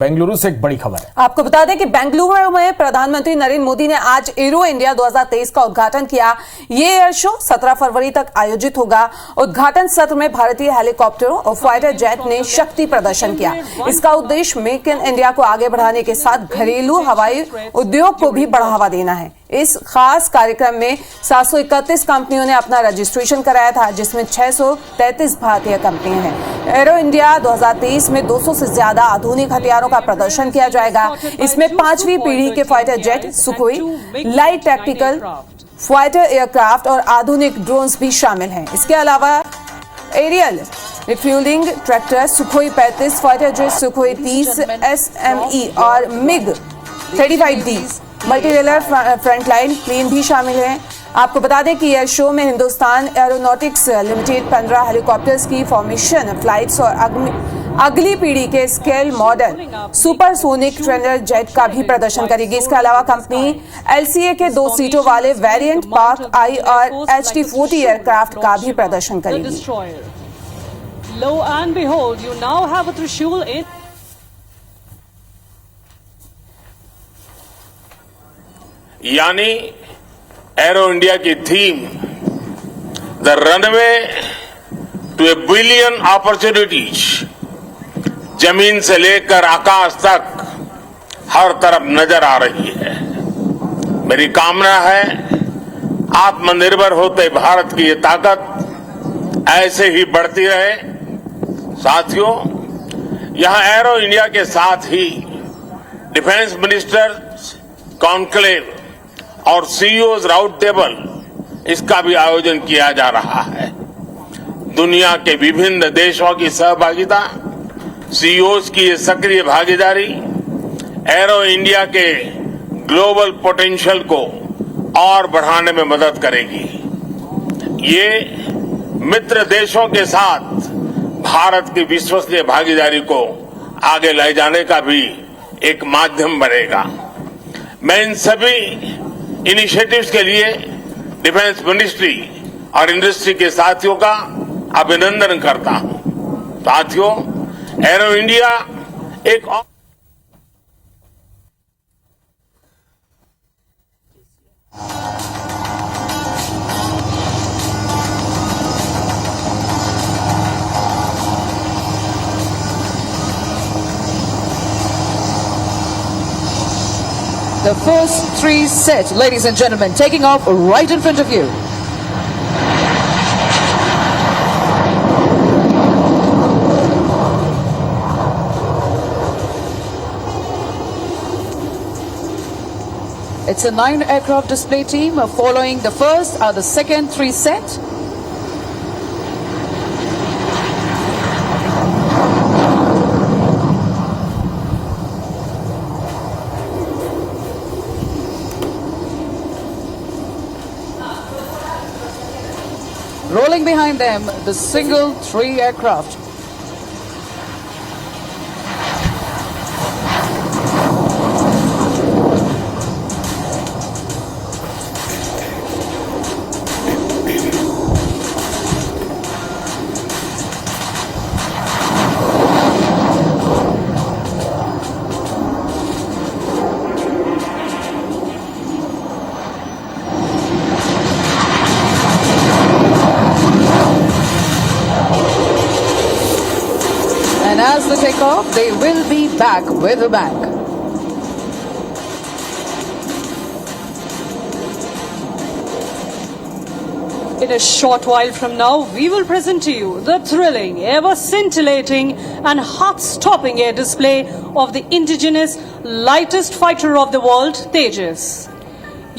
बेंगलुरु से एक बड़ी खबर है। आपको बता दें कि बेंगलुरु में प्रधानमंत्री नरेंद्र मोदी ने आज एरो इंडिया 2023 का उद्घाटन किया। ये एयर शो 17 फरवरी तक आयोजित होगा। उद्घाटन सत्र में भारतीय हेलीकॉप्टरों और फाइटर जेट ने शक्ति प्रदर्शन किया। इसका उद्देश्य मेक इन इंडिया को आगे बढ़ाने के साथ घरेलू हवाई उद्योग को भी बढ़ावा देना है। इस खास कार्यक्रम में 731 कंपनियों ने अपना रजिस्ट्रेशन कराया था, जिसमें 633 भारतीय कंपनियां हैं। एरो इंडिया 2023 में 200 से ज्यादा आधुनिक हथियारों का प्रदर्शन किया जाएगा। इसमें 5वीं पीढ़ी के fighter jet, Sukhoi, light tactical fighter aircraft और आधुनिक ड्रोन्स भी शामिल हैं। इसके अलावा aerial refuelling tractor, Sukhoi 35 fighter jet, Sukhoi 30 SME और MiG 35D multirole frontline plane भी शामिल हैं। आपको बता दें कि एयर शो में हिंदुस्तान एरोनॉटिक्स लिमिटेड 15 हेलीकॉप्टर्स की फॉर्मेशन फ्लाइट्स और अगली पीढ़ी के scale model supersonic trender jet का भी प्रदर्शन करेगी। इसके अलावा कंपनी LCA के 2 सीटों वाले वेरिएंट पार्क आई और HD-40 एयरक्राफ्ट का भी प्रदर्शन करेगी। यानी एरो इंडिया की theme the runway to a billion opportunities, जमीन से लेकर आकाश तक हर तरफ नजर आ रही है। मेरी कामना है आत्मनिर्भर होते भारत की ये ताकत ऐसे ही बढ़ती रहे। साथियों, यहां एरो इंडिया के साथ ही डिफेंस मिनिस्टर्स कॉन्क्लेव और CEOs राउंड टेबल, इसका भी आयोजन किया जा रहा है। दुनिया के विभिन्न देशों की सहभागिता, CEOs की ये सक्रिय भागीदारी एरो इंडिया के ग्लोबल पोटेंशियल को और बढ़ाने में मदद करेगी। ये मित्र देशों के साथ भारत की विश्वसनीय भागीदारी को आगे ले जाने का भी एक माध्यम बनेगा। मैं इन सभी इनिशिएटिव्स के लिए डिफेंस मिनिस्ट्री और इंडस्ट्री के साथियों का अभिनंदन करता हूं। साथियों, एरो इंडिया एक और The first 3 set, ladies and gentlemen, taking off right in front of you. It's a 9 aircraft display team following the first or the second 3 set. Rolling behind them, the single 3 aircraft. And as they take off, they will be back with a bang. In a short while from now, we will present to you the thrilling, ever-scintillating and heart-stopping air display of the indigenous lightest fighter of the world, Tejas.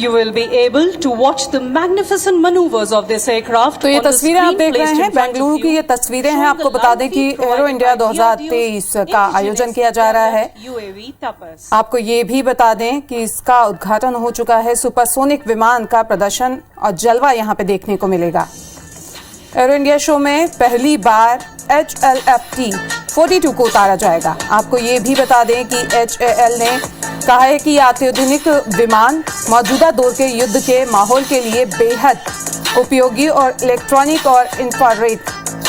You will be able to watch the magnificent maneuvers of this aircraft. तो ये तस्वीरें आप देख रहे हैं, बेंगलुरु की ये तस्वीरें हैं। आपको बता दें कि एरो इंडिया 2023 का आयोजन किया जा रहा है। आपको ये भी बता दें कि इसका उद्घाटन हो चुका है। सुपरसोनिक विमान का प्रदर्शन और जलवा यहाँ पे देखने को मिलेगा। एरो इंडिया शो में पहली बार HLFT 42 को उतारा जाएगा। आपको ये भी बता दें कि HAL ने कहा है कि अत्याधुनिक विमान मौजूदा दौर के युद्ध के माहौल के लिए बेहद उपयोगी और इलेक्ट्रॉनिक और इंफ्रारेड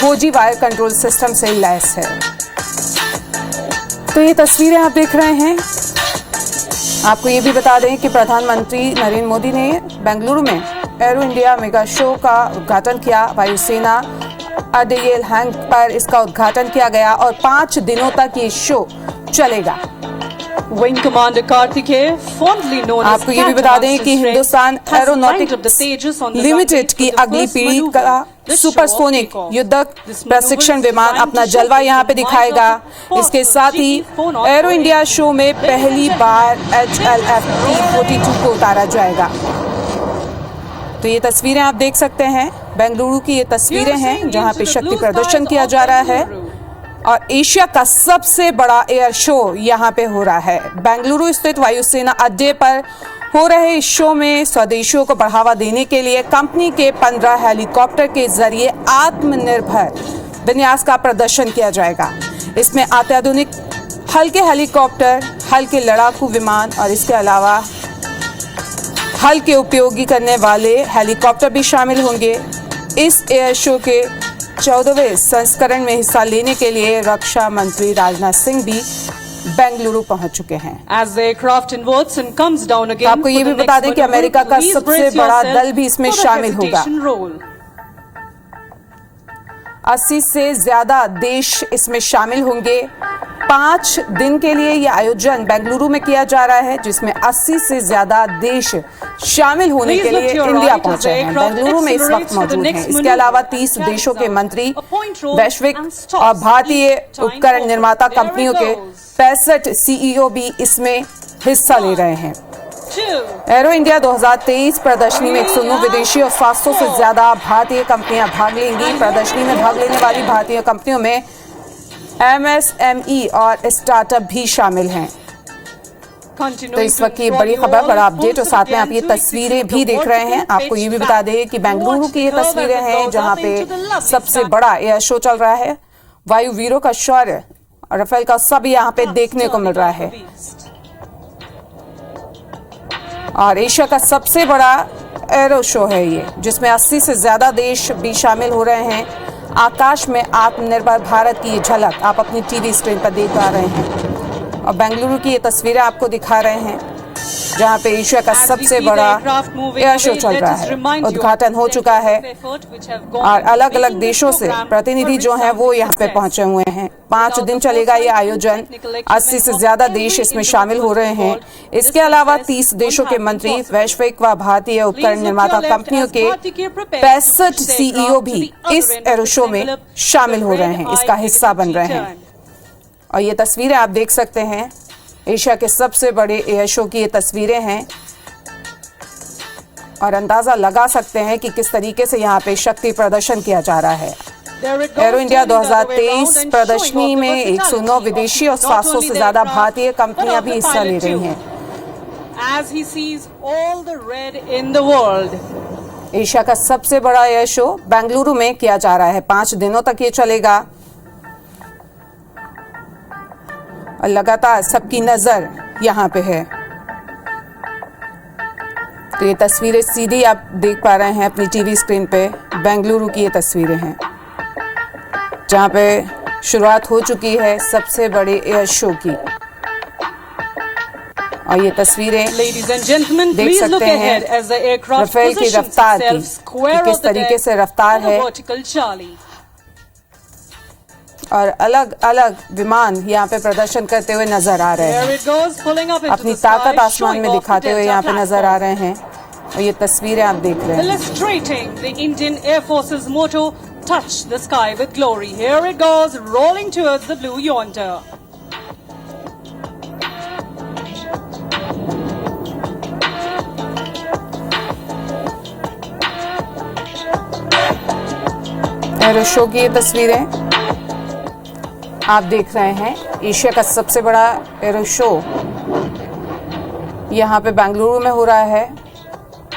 खोजी वायर कंट्रोल सिस्टम से लैस है। तो ये तस्वीरें आप देख रहे हैं। आपको ये भी बता दें कि प्रधानमंत्री नरेंद्र मोदी ने बेंगलुरु में एरो इंडिया मेगा शो का उद्घाटन किया। वायुसेना अडेयल हैंग पर इसका उद्घाटन किया गया और 5 दिनों तक ये शो चलेगा। Wing Commander Karthikeya, fondly known as आपको ये भी बता दें कि हिंदुस्तान एरोनॉटिक्स लिमिटेड की अगली पीढ़ी का सुपरसोनिक युद्धक प्रशिक्षण विमान अपना जलवा यहाँ पे दिखाएगा। इसके साथ ही एरो इंडिया शो में पहली बार HLF T-42 को उतारा जाएगा। तो ये तस्वीरें आप देख सकते हैं, बेंगलुरु की ये तस्वीरें हैं जहाँ पे शक्ति प्रदर्शन किया जा रहा है और एशिया का सबसे बड़ा एयर शो यहाँ पे हो रहा है। बेंगलुरु स्थित वायुसेना अड्डे पर हो रहे इस शो में स्वदेशियों को बढ़ावा देने के लिए कंपनी के 15 हेलीकॉप्टर के जरिए आत्मनिर्भर विन्यास का प्रदर्शन किया जाएगा। इसमें अत्याधुनिक हल्के हेलीकॉप्टर, हल्के लड़ाकू विमान और इसके अलावा हल्के उपयोगी करने वाले हेलीकॉप्टर भी शामिल होंगे। इस एयर शो के 14वें संस्करण में हिस्सा लेने के लिए रक्षा मंत्री राजनाथ सिंह भी बेंगलुरु पहुंच चुके हैं। As the aircraft inverts and comes down again, आपको ये भी बता दें कि अमेरिका का सबसे बड़ा दल भी इसमें शामिल होगा। 80 से ज्यादा देश इसमें शामिल होंगे। 5 दिन के लिए यह आयोजन बेंगलुरु में किया जा रहा है, जिसमें 80 से ज्यादा देश शामिल होने के लिए इंडिया पहुंचे हैं। बेंगलुरु में इस वक्त मौजूद हैं। इसके अलावा 30 देशों के मंत्री, वैश्विक और भारतीय उपकरण निर्माता कंपनियों के 65 CEO भी इसमें हिस्सा ले रहे हैं। एरो इंडिया 2023 प्रदर्शनी में 109 विदेशी और 700 से ज्यादा भारतीय कंपनियां भाग लेंगी। प्रदर्शनी में भाग लेने वाली भारतीय कंपनियों में MSME और स्टार्टअप भी शामिल हैं। तो इस वक्त की बड़ी खबर, बड़ा अपडेट और साथ में आप ये तस्वीरें भी देख रहे हैं। आपको ये भी बता दें कि बेंगलुरु की ये तस्वीरें हैं जहां पे सबसे बड़ा एयर शो चल रहा है। वायु वीरों का शौर्य और राफेल का सब यहाँ पे देखने को मिल रहा है और एशिया का सबसे बड़ा एरो शो है ये, जिसमें 80 से ज्यादा देश भी शामिल हो रहे हैं। आकाश में आत्मनिर्भर भारत की ये झलक आप अपनी टीवी स्क्रीन पर देख पा रहे हैं और बेंगलुरु की ये तस्वीरें आपको दिखा रहे हैं जहां पे एशिया का सबसे बड़ा एयर शो चल रहा है। उद्घाटन हो चुका है और अलग अलग देशों से प्रतिनिधि जो हैं वो यहाँ पे पहुंचे हुए हैं। 5 दिन चलेगा ये आयोजन। 80 से ज्यादा देश इसमें शामिल हो रहे हैं। इसके अलावा 30 देशों के मंत्री, वैश्विक व भारतीय उपकरण निर्माता कंपनियों के 65 CEO भी इस एरो शो में शामिल हो रहे हैं, इसका हिस्सा बन रहे हैं। और ये तस्वीरें आप देख सकते हैं, एशिया के सबसे बड़े एयर शो की ये तस्वीरें हैं और अंदाजा लगा सकते हैं कि किस तरीके से यहाँ पे शक्ति प्रदर्शन किया जा रहा है। एरो इंडिया 2023 प्रदर्शनी में 109 विदेशी और 700 से ज्यादा भारतीय कंपनियां भी हिस्सा ले रही हैं। एशिया का सबसे बड़ा एयर शो बेंगलुरु में किया जा रहा है। 5 दिनों तक ये चलेगा और लगातार सबकी नजर यहाँ पे है। तो ये तस्वीरें सीधी आप देख पा रहे हैं अपनी टीवी स्क्रीन पे। बेंगलुरु की ये तस्वीरें हैं जहाँ पे शुरुआत हो चुकी है सबसे बड़े एयर शो की और ये तस्वीरें देख सकते हैं राफेल की रफ्तार की, कि किस तरीके से रफ्तार है और अलग अलग विमान यहाँ पे प्रदर्शन करते हुए नजर आ रहे हैं। अपनी ताकत आसमान में दिखाते हुए यहाँ पे नजर आ रहे हैं और ये तस्वीरें आप देख रहे हैं। Touch the sky with glory. Here it goes, rolling towards the blue yonder. Arrow show की ये तस्वीरें आप देख रहे हैं। एशिया का सबसे बड़ा एरो शो यहाँ पे बेंगलुरु में हो रहा है।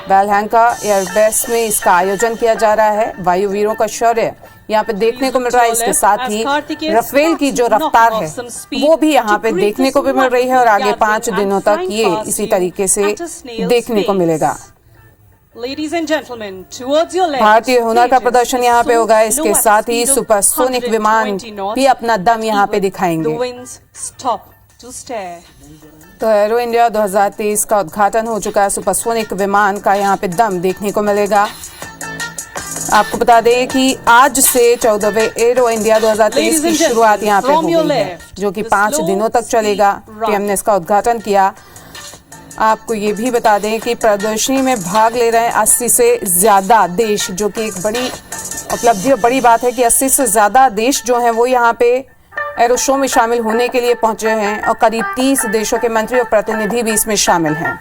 बेलहैंका एयरबेस में इसका आयोजन किया जा रहा है। वायु वीरों का शौर्य यहाँ पे देखने को मिल रहा है। इसके साथ ही राफेल की जो रफ्तार है वो भी यहाँ पे देखने को भी मिल रही है और आगे 5 दिनों तक ये इसी तरीके से देखने को मिलेगा। Ladies and gentlemen, towards your left, भारतीय हुनर का प्रदर्शन यहाँ पे होगा। इसके slow at साथ ही speed of सुपरसोनिक विमान 120 knots. भी अपना दम यहाँ पे Even दिखाएंगे। The winds stop to stare. तो एरो इंडिया 2023 का उद्घाटन हो चुका है। सुपरसोनिक विमान का यहाँ पे दम देखने को मिलेगा। आपको बता दें कि आज से 14वें एरो इंडिया 2023 की शुरुआत यहाँ पे हो गई है, जो कि 5 दिनों तक चलेगा। पीएम ने इसका उद्घाटन किया। आपको ये भी बता दें कि प्रदर्शनी में भाग ले रहे हैं 80 से ज्यादा देश, जो कि एक बड़ी उपलब्धि और बड़ी बात है कि 80 से ज्यादा देश जो हैं वो यहाँ पे एरो शो में शामिल होने के लिए पहुंचे हैं और करीब 30 देशों के मंत्री और प्रतिनिधि भी इसमें शामिल हैं।